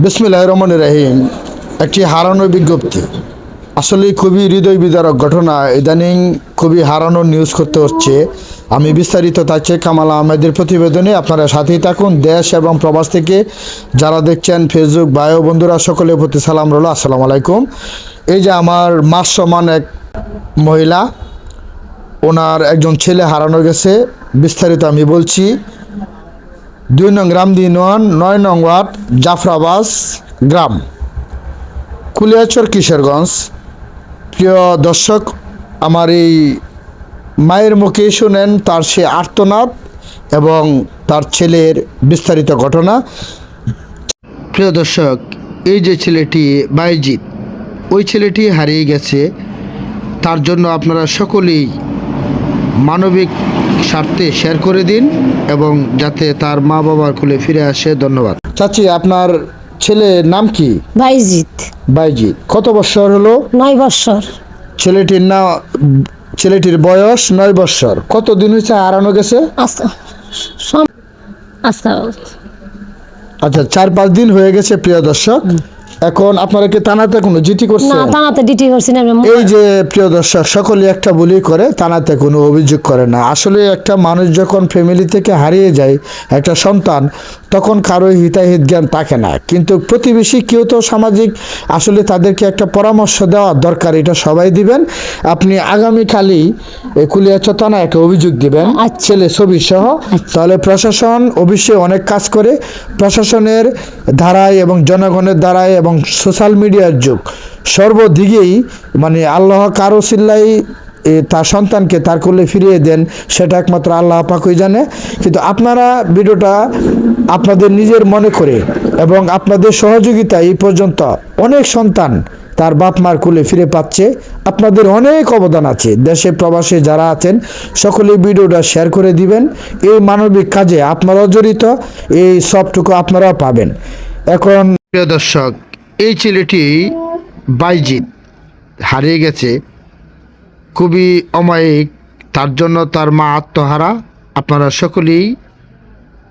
বিসমিল্লাহির রহমানির রহিম। একটি হারানোর বিজ্ঞপ্তি, আসলে খুবই হৃদয় বিদারক ঘটনা। ইদানিং খুবই হারানোর নিউজ করতে হচ্ছে। আমি বিস্তারিত থাকছে কামাল আহমেদের প্রতিবেদনে, আপনারা সাথেই থাকুন। দেশ এবং প্রবাস থেকে যারা দেখছেন ফেসবুক ভাই ও বন্ধুরা, সকলের প্রতি সালাম রইল, আসসালামু আলাইকুম। এই যে আমার মাস সমান এক মহিলা, ওনার একজন ছেলে হারানো গেছে। বিস্তারিত আমি বলছি। 2 নং রামদি ইউনিয়ন 9 নং ওয়ার্ড জাফরাবাস গ্রাম, কুলিয়াচর, কিশোরগঞ্জ। প্রিয় দর্শক, আমার এই মায়ের মুখে শুনেন তার সে আর্তনাদ এবং তার ছেলের বিস্তারিত ঘটনা। প্রিয় দর্শক, এই যে ছেলেটি বাইজিৎ, ওই ছেলেটি হারিয়ে গেছে। তার জন্য আপনারা সকলেই মানবিক স্বার্থে শেয়ার করে দিন এবং যাতে তার মা বাবার কোলে ফিরে আসে। ধন্যবাদ। চাচি, আপনার ছেলের নাম কি? বাইজিৎ। বাইজিৎ কত বছর হলো? 9 বছর। ছেলেটির বয়স 9 বছর। কতদিন হয়েছে হারানো গেছে? আচ্ছা, আচ্ছা, 4-5 দিন হয়ে গেছে। প্রিয় দর্শক, এখন আপনারা কি থানাতে কোনো জিডি করছেন? না, থানাতে ডিটি করছি না। এই যে প্রিয় দর্শক, সকলে একটা বলি করে, থানাতে কোনো অভিযোগ করে না। আসলে একটা মানুষ যখন ফ্যামিলি থেকে হারিয়ে যায় একটা সন্তান, তখন কারো হিতাহিত জ্ঞান থাকে না। কিন্তু প্রতিবেশী কেউ তো সামাজিক, আসলে তাদেরকে একটা পরামর্শ দেওয়া দরকার। এটা সবাই দিবেন। আপনি আগামীকালই কুলিয়াচর থানায় একটা অভিযোগ দিবেন, ছেলে ছবি সহ। তাহলে প্রশাসন অবশ্যই অনেক কাজ করে। প্রশাসনের ধারায় এবং জনগণের ধারায় এবং সোশ্যাল মিডিয়ার যুগ, সর্বদিকেই মানে আল্লাহ কারো সিল্লাই তার সন্তানকে তার কোলে ফিরিয়ে দেন, সেটা একমাত্র আল্লাহ পাকই জানে। কিন্তু আপনারা ভিডিওটা আপনাদের নিজের মনে করে এবং আপনাদের সহযোগিতা এই পর্যন্ত অনেক সন্তান তার বাপ মার কোলে ফিরে পাচ্ছে। আপনাদের অনেক অবদান আছে। দেশে প্রবাসে যারা আছেন সকলেই ভিডিওটা শেয়ার করে দিবেন। এই মানবিক কাজে আপনারাও জড়িত, এই সবটুকু আপনারাও পাবেন। এখন প্রিয় দর্শক, এই ছেলেটি বাইজিৎ হারিয়ে গেছে, খুবই অমায়িক। তার জন্য তার মা আত্মহারা। আপনারা সকলেই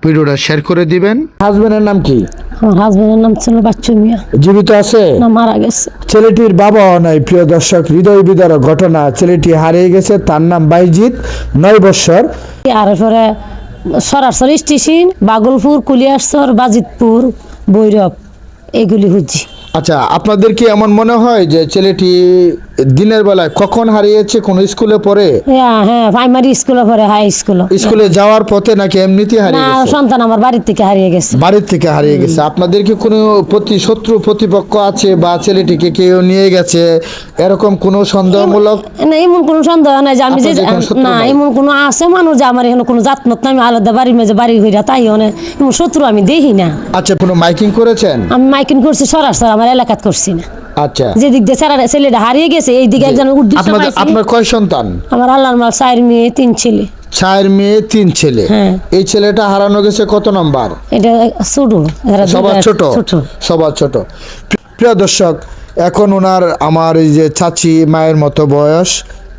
ভিডিওটা শেয়ার করে দিবেন। হাজবেন্ডের নাম কি? আমার হাজবেন্ডের নাম ছিল বাচ্চু মিয়া। জীবিত আছে না, মারা গেছে। ছেলেটির বাবাও নাই। প্রিয় দর্শক, হৃদয় বিদারক ঘটনা। ছেলেটি হারিয়ে গেছে, তার নাম বাইজিৎ, 9 বছর। আর পরে সরাসরি স্টেশন বাগলপুর, কুলিয়াচর, বাজিতপুর, ভৈরব, এগুলি হচ্ছে। আচ্ছা, আপনাদের কি এমন মনে হয় যে ছেলেটি দিনের বেলায় কখন হারিয়েছে? কোন স্কুলে পড়ে? হ্যাঁ, প্রাইমারি স্কুলে পড়ে, হাই স্কুলে যাওয়ার পথে নাকি এমনিতেই হারিয়ে গেছে? সন্তান আমার বাড়ির থেকে হারিয়ে গেছে। বাড়ির থেকে হারিয়ে গেছে। আপনাদের কি কোনো শত্রু প্রতিপক্ষ আছে বা ছেলেটিকে কেউ নিয়ে গেছে, এরকম কোনো সন্দেহমূলক? না, এমন কোনো সন্দেহ নাই যে আমি যে না, এমন কোনো আছে মানুষ যে আমার এখানে কোনো জাতমত না, আমি আলাদা বাড়ির মেঝে বাড়ি হইরা তাই অনেক এমন শত্রু আমি দেখি না। আচ্ছা, কোনো মাইকিং করেছেন? আমি মাইকিং করছি সরাসরি আমার এলাকাত করছি না। আচ্ছা, যে দিক দিয়ে ছেলেটা হারিয়ে গেছে এই দিকে একজন উদ্দেশ্য পাইছি। আপনার কয় সন্তান? আমার আল্লাহর মাল 4 মেয়ে 3 ছেলে। 4 মেয়ে 3 ছেলে। হ্যাঁ। এই ছেলেটা হারানো গেছে কত নাম্বার? এটা ছোট, সবার ছোট, সবার ছোট। প্রিয় দর্শক, এখন আমার এই যে চাচি মায়ের মতো বয়স,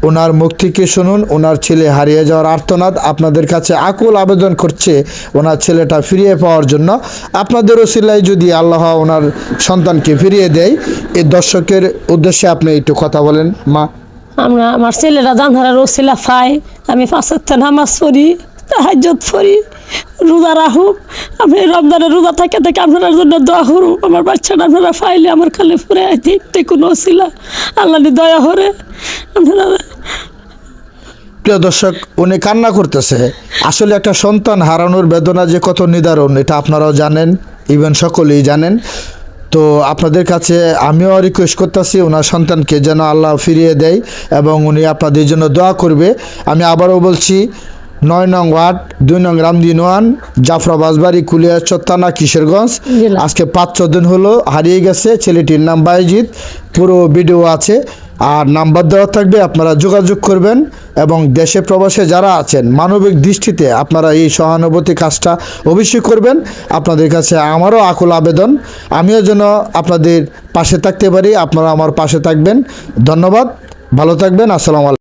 ওনার মুখ থেকে শুনুন ওনার ছেলে হারিয়ে যাওয়ার আর্তনাদ। আপনাদের কাছে আকুল আবেদন করছে ওনার ছেলেটা ফিরিয়ে পাওয়ার জন্য। আপনাদের ওসিলায় যদি আল্লাহ ওনার সন্তানকে ফিরিয়ে দেয়, এই দর্শকের উদ্দেশ্যে আপনি একটু কথা বলেন। মা, আমার ছেলেরা জানহারার ওসিলা পায়, আমি 5 ওয়াক্ত নামাজ পড়ি, তাহাজ্জুদ পড়ি, রোজা রাখুক। আমি রমজানের রোজা থেকে আপনার জন্য দোয়া করুন। আমার বাচ্চাটা আপনারা পাইলে আমার খালে ফুরে দেখতে কোনো ওসিলা আল্লাহ দয়া করে আপনারা। প্রিয় দর্শক, উনি কান্না করতেছে। আসলে একটা সন্তান হারানোর বেদনা যে কত নিদারুণ, এটা আপনারাও জানেন, ইভেন সকলেই জানেন। তো আপনাদের কাছে আমিও রিকোয়েস্ট করতেছি ওনার সন্তানকে যেন আল্লাহ ফিরিয়ে দেয় এবং উনি আপনাদের জন্য দোয়া করবে। আমি আবারও বলছি, 9 নং ওয়ার্ড 2 নং রামদি ইউনিয়ন জাফরাবাস বাড়ি, কুলিয়াচর থানা, কিশোরগঞ্জ। আজকে 5-6 দিন হলো হারিয়ে গেছে। ছেলেটির নাম বাইজিৎ। পুরো ভিডিও আছে আর নাম্বার দেওয়া থাকবে, আপনারা যোগাযোগ করবেন। এবং দেশে প্রবাসে যারা আছেন মানবিক দৃষ্টিতে আপনারা এই সহানুভূতি কাজটা অবশ্যই করবেন। আপনাদের কাছে আমারও আকুল আবেদন, আমিও যেন আপনাদের পাশে থাকতে পারি, আপনারা আমার পাশে থাকবেন। ধন্যবাদ, ভালো থাকবেন। আসসালামু আলাইকুম।